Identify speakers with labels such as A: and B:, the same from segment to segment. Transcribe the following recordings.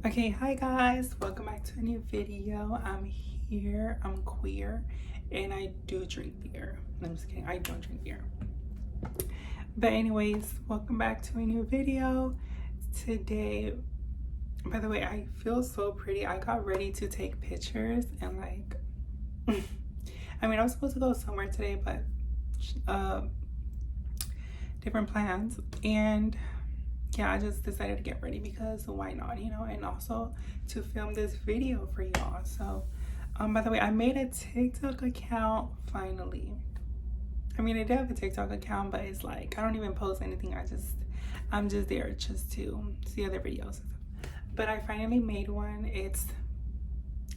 A: Okay, hi guys, welcome back to a new video. I'm here, I'm queer, and I do drink beer. I'm just kidding, I don't drink beer. But anyways, welcome back to a new video. Today, by the way, I feel so pretty. I got ready to take pictures and like, I mean, I was supposed to go somewhere today, but different plans. And yeah, I just decided to get ready because why not, you know, and also to film this video for y'all. So by the way, I made a TikTok account finally. I mean, I do have a TikTok account, but it's like I don't even post anything. I'm just there just to see other videos. But I finally made one. It's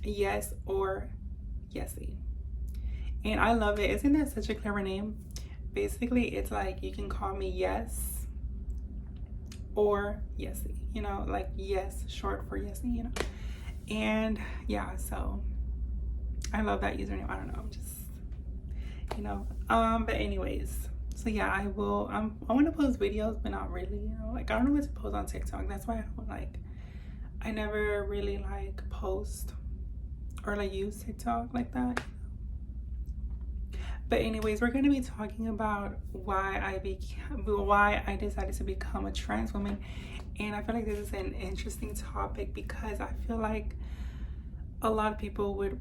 A: Yes or Yesy, and I love it. Isn't that such a clever name? Basically, it's like you can call me Yes or Yesy, you know, like yes, short for Yesy, you know. And yeah, so I love that username. I don't know, just, you know. But anyways, so yeah, I will I want to post videos, but not really, you know, like I don't know what to post on TikTok. That's why I don't like, I never really like post or like use TikTok like that. But anyways, we're going to be talking about why I decided to become a trans woman. And I feel like this is an interesting topic because I feel like a lot of people would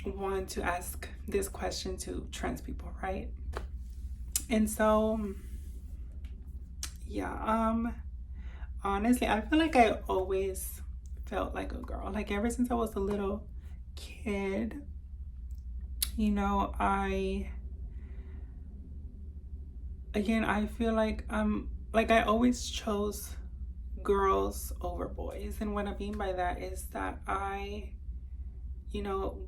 A: want to ask this question to trans people, right? And so yeah, honestly, I feel like I always felt like a girl. Like ever since I was a little kid, you know, I feel like I always chose girls over boys. And what I mean by that is that you know,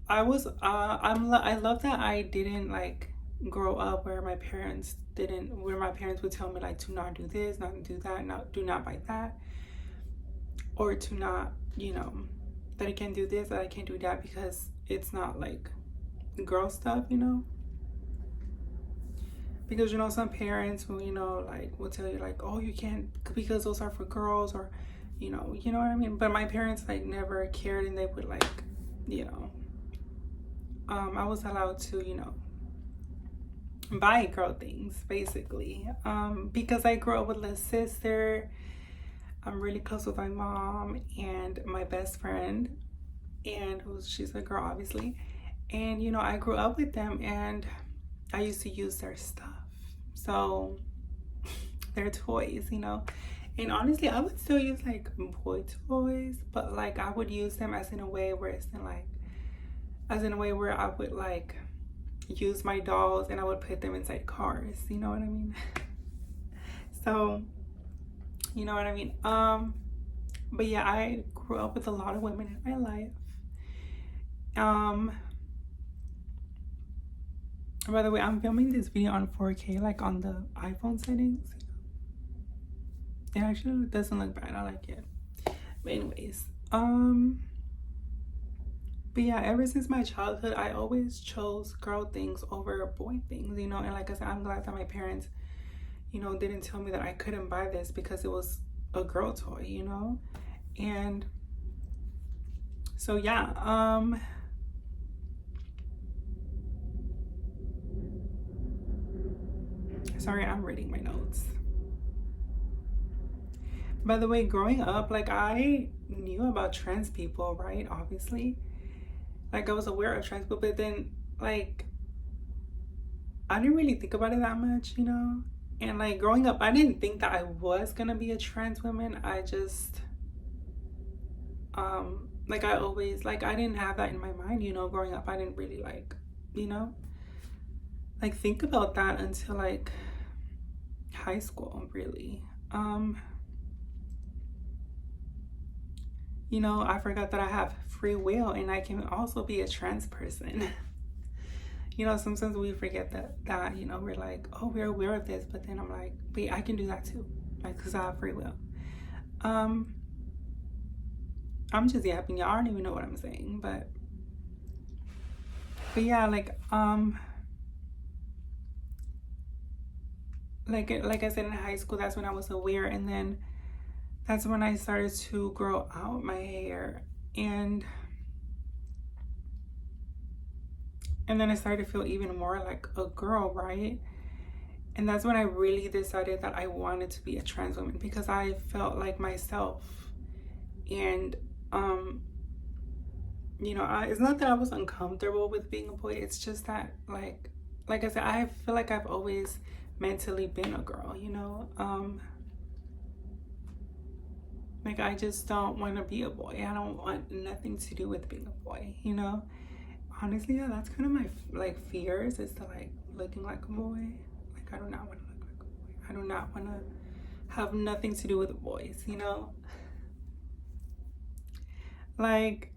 A: I love that I didn't like grow up where my parents would tell me like to not do this, not do that, do not buy that, or to not, you know, that I can't do this, that I can't do that because it's not like girl stuff, you know. Because you know, some parents will, you know, like will tell you like, oh, you can't because those are for girls, or you know what I mean. But my parents like never cared, and they would like, you know, I was allowed to, you know, buy girl things basically, because I grew up with a sister. I'm really close with my mom and my best friend, and she's a girl obviously. And you know, I grew up with them and I used to use their stuff, so their toys, you know. And honestly, I would still use like boy toys, but like I would use them as in a way where it's in like, as in a way where I would like use my dolls and I would put them inside cars, you know what I mean? So, you know what I mean? But yeah, I grew up with a lot of women in my life. By the way, I'm filming this video on 4K, like on the iPhone settings. It actually doesn't look bad. I like it. But anyways, but yeah, ever since my childhood, I always chose girl things over boy things, you know. And like I said, I'm glad that my parents, you know, didn't tell me that I couldn't buy this because it was a girl toy, you know. And so yeah, sorry, I'm reading my notes. By the way, growing up, like I knew about trans people, right? Obviously, like I was aware of trans people, but then like I didn't really think about it that much, you know. And like growing up, I didn't think that I was gonna be a trans woman. I just like I always, like I didn't have that in my mind, you know. Growing up, I didn't really like, you know, like think about that until like high school, really. You know, I forgot that I have free will and I can also be a trans person. You know, sometimes we forget that, you know, we're like, oh, we're aware of this, but then I'm like, wait, I can do that too, like, because I have free will. I'm just yapping, y'all. I don't even know what I'm saying, but yeah, like I said, in high school, that's when I was aware. And then that's when I started to grow out my hair, and then I started to feel even more like a girl, right? And that's when I really decided that I wanted to be a trans woman, because I felt like myself. And you know, it's not that I was uncomfortable with being a boy. It's just that, like I said, I feel like I've always mentally been a girl, you know. Like, I just don't want to be a boy. I don't want nothing to do with being a boy, you know. Honestly, yeah, that's kind of my like fears, is to like looking like a boy. Like, I do not want to look like a boy. I do not want to have nothing to do with boys, you know. Like,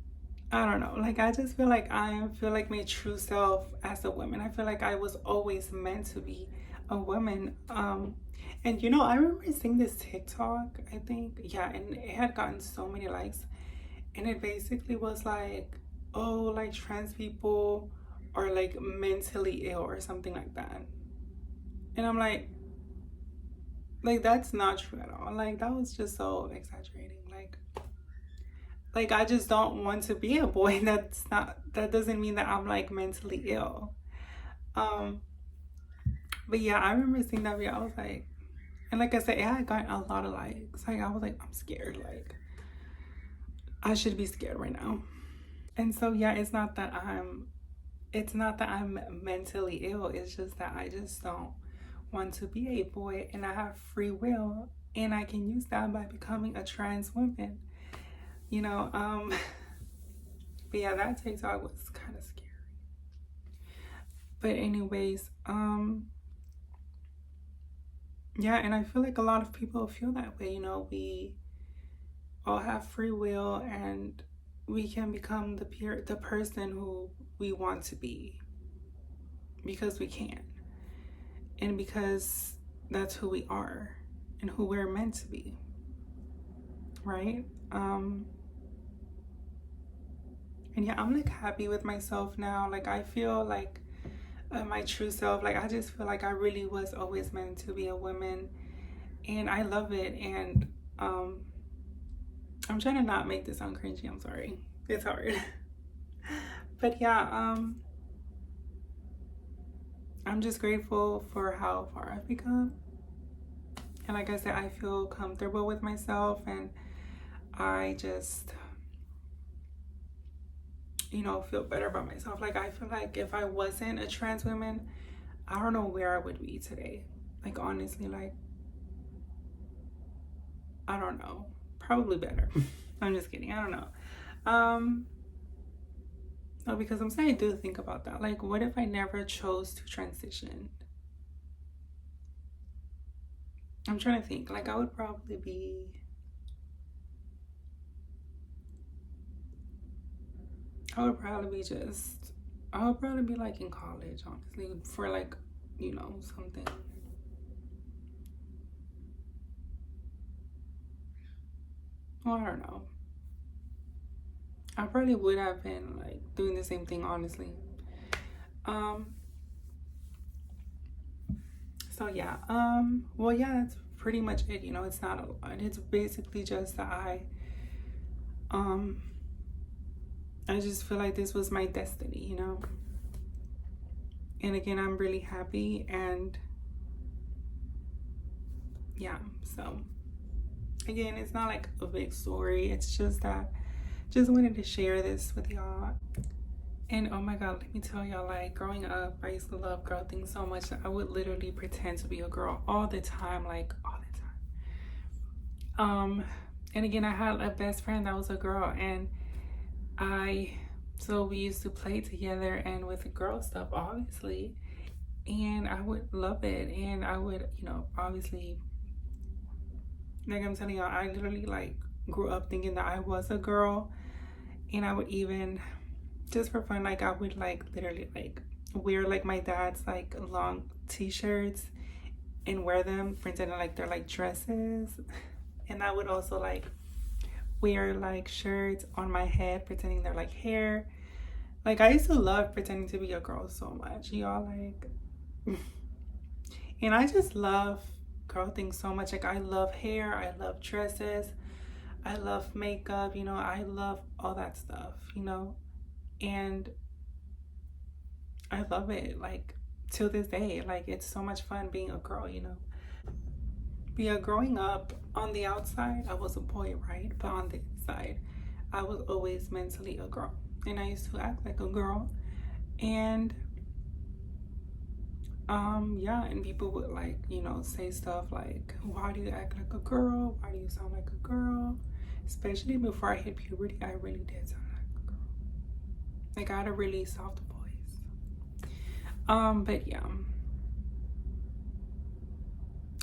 A: I don't know. Like, I just feel like I feel like my true self as a woman. I feel like I was always meant to be a woman. And you know, I remember seeing this TikTok, I think, yeah, and it had gotten so many likes. And it basically was like, oh, like trans people are like mentally ill or something like that. And I'm like that's not true at all. Like, that was just so exaggerating. Like I just don't want to be a boy. That doesn't mean that I'm like mentally ill. Um, but yeah, I remember seeing that video. I was like, and like I said, it had gotten a lot of likes. Like, I was like, I'm scared. Like, I should be scared right now. And so yeah, it's not that I'm mentally ill. It's just that I just don't want to be a boy, and I have free will, and I can use that by becoming a trans woman. You know, but yeah, that TikTok was kind of scary. But anyways, yeah, and I feel like a lot of people feel that way. You know, we all have free will, and we can become the person who we want to be, because we can, and because that's who we are and who we're meant to be, right? And yeah, I'm like happy with myself now. Like, I feel like my true self. Like, I just feel like I really was always meant to be a woman, and I love it. And I'm trying to not make this sound cringy. I'm sorry, it's hard. But yeah, I'm just grateful for how far I've become. And like I said, I feel comfortable with myself, and I just, you know, feel better about myself. Like, I feel like if I wasn't a trans woman, I don't know where I would be today. Like, honestly, like, I don't know. Probably better. I'm just kidding. I don't know. No, because I'm saying I do think about that. Like, what if I never chose to transition? I'm trying to think. Like, I would probably be, I would probably be like in college, honestly, for like, you know, something. Well, I don't know. I probably would have been like doing the same thing, honestly. Um, so yeah, well, yeah, that's pretty much it. You know, it's not a lot. It's basically just that I just feel like this was my destiny, you know. And again, I'm really happy, and yeah, so again, it's not like a big story. It's just that just wanted to share this with y'all. And oh my god, let me tell y'all, like, growing up, I used to love girl things so much that I would literally pretend to be a girl all the time, like all the time. And again, I had a best friend that was a girl, and so we used to play together and with the girl stuff, obviously, and I would love it. And I would, you know, obviously, like I'm telling y'all, I literally like grew up thinking that I was a girl. And I would even, just for fun, like I would like literally like wear like my dad's like long t-shirts and wear them pretending like they're like dresses. And I would also like wear like shirts on my head pretending they're like hair. Like, I used to love pretending to be a girl so much, y'all. Like, and I just love girl things so much. Like, I love hair, I love dresses, I love makeup, you know, I love all that stuff, you know, and I love it, like, till this day. Like, it's so much fun being a girl, you know. But yeah, growing up, on the outside, I was a boy, right? But on the inside, I was always mentally a girl. And I used to act like a girl. And yeah, and people would, like, you know, say stuff like, why do you act like a girl? Why do you sound like a girl? Especially before I hit puberty, I really did sound like a girl. Like, I had a really soft voice. But yeah,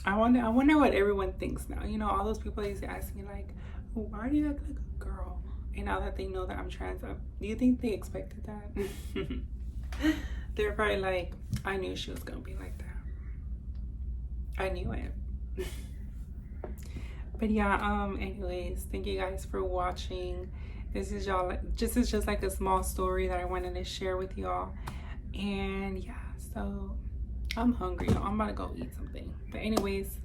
A: I wonder what everyone thinks now. You know, all those people used to ask me like, why do you act like a girl? And now that they know that I'm trans, do you think they expected that? They're probably like, I knew she was gonna be like that. I knew it. But yeah, anyways, thank you guys for watching. This is just like a small story that I wanted to share with y'all. And yeah, so I'm hungry. I'm about to go eat something. But anyways,